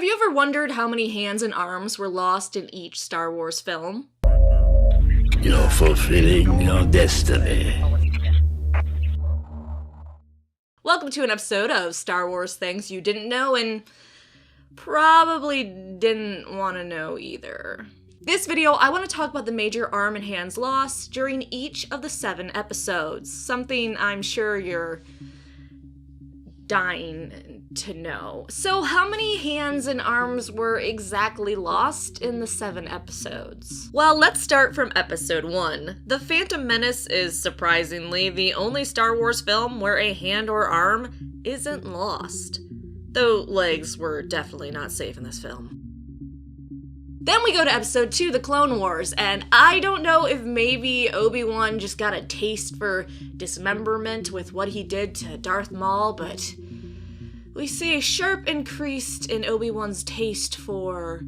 Have you ever wondered how many hands and arms were lost in each Star Wars film? You're fulfilling your destiny. Welcome to an episode of Star Wars Things You Didn't Know and probably didn't want to know either. This video, I want to talk about the major arm and hands lost during each of the 7 episodes. Something I'm sure you're dying to know. So how many hands and arms were exactly lost in the 7 episodes? Well, let's start from episode 1. The Phantom Menace is surprisingly the only Star Wars film where a hand or arm isn't lost. Though legs were definitely not safe in this film. Then we go to episode 2, The Clone Wars, and I don't know if maybe Obi-Wan just got a taste for dismemberment with what he did to Darth Maul, but we see a sharp increase in Obi-Wan's taste for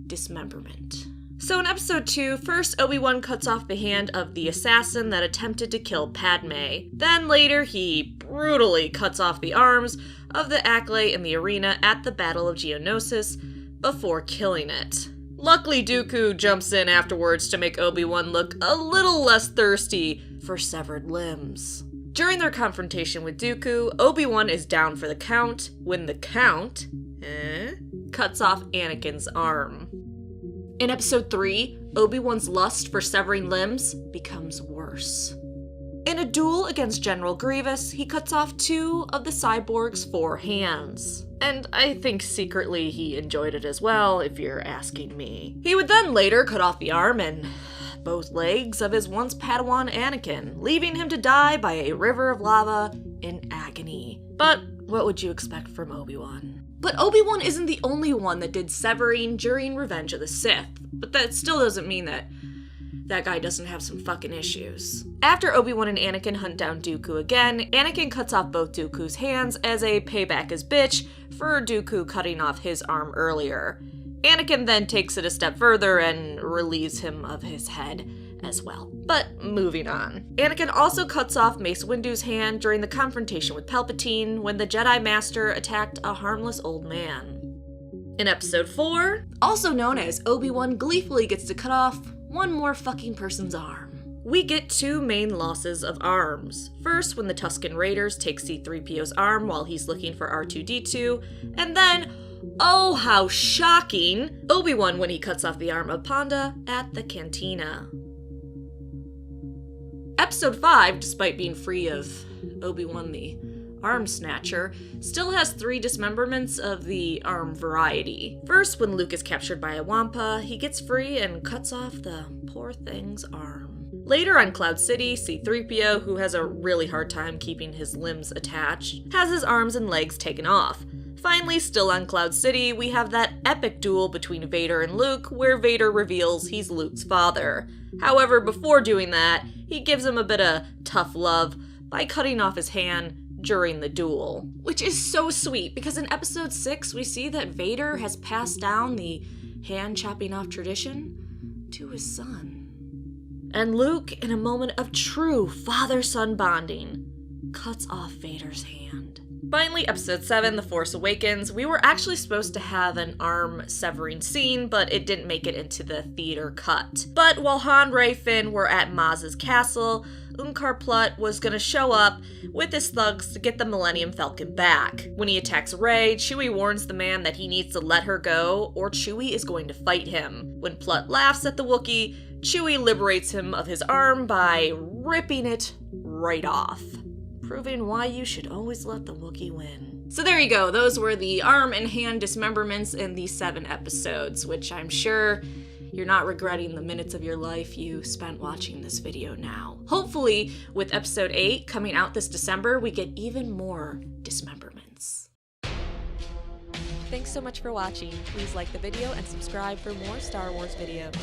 dismemberment. So in episode 2, first Obi-Wan cuts off the hand of the assassin that attempted to kill Padme. Then later he brutally cuts off the arms of the acolyte in the arena at the Battle of Geonosis before killing it. Luckily, Dooku jumps in afterwards to make Obi-Wan look a little less thirsty for severed limbs. During their confrontation with Dooku, Obi-Wan is down for the count when the Count cuts off Anakin's arm. In episode 3, Obi-Wan's lust for severing limbs becomes worse. In a duel against General Grievous, he cuts off 2 of the cyborg's 4 hands. And I think secretly he enjoyed it as well, if you're asking me. He would then later cut off the arm and both legs of his once Padawan Anakin, leaving him to die by a river of lava in agony. But what would you expect from Obi-Wan? But Obi-Wan isn't the only one that did severing during Revenge of the Sith, but that still doesn't mean that guy doesn't have some fucking issues. After Obi-Wan and Anakin hunt down Dooku again, Anakin cuts off both Dooku's hands as a payback as bitch for Dooku cutting off his arm earlier. Anakin then takes it a step further and relieves him of his head as well. But moving on. Anakin also cuts off Mace Windu's hand during the confrontation with Palpatine when the Jedi Master attacked a harmless old man. In episode 4, also known as Obi-Wan gleefully gets to cut off one more fucking person's arm. We get 2 main losses of arms. First, when the Tusken Raiders take C-3PO's arm while he's looking for R2-D2, and then, oh how shocking, Obi-Wan when he cuts off the arm of Ponda at the cantina. Episode 5, despite being free of Obi-Wan the Arm Snatcher, still has 3 dismemberments of the arm variety. First, when Luke is captured by a Wampa, he gets free and cuts off the poor thing's arm. Later on Cloud City, C-3PO, who has a really hard time keeping his limbs attached, has his arms and legs taken off. Finally, still on Cloud City, we have that epic duel between Vader and Luke, where Vader reveals he's Luke's father. However, before doing that, he gives him a bit of tough love by cutting off his hand during the duel. Which is so sweet, because in episode 6, we see that Vader has passed down the hand chopping off tradition to his son. And Luke, in a moment of true father-son bonding, cuts off Vader's hand. Finally, episode 7, The Force Awakens, we were actually supposed to have an arm severing scene, but it didn't make it into the theater cut. But while Han, Rey, Finn were at Maz's castle, Unkar Plutt was gonna show up with his thugs to get the Millennium Falcon back. When he attacks Rey, Chewie warns the man that he needs to let her go, or Chewie is going to fight him. When Plutt laughs at the Wookiee, Chewie liberates him of his arm by ripping it right off, proving why you should always let the Wookiee win. So there you go, those were the arm and hand dismemberments in these 7 episodes, which I'm sure you're not regretting the minutes of your life you spent watching this video now. Hopefully, with episode 8 coming out this December, we get even more dismemberments. Thanks so much for watching. Please like the video and subscribe for more Star Wars videos.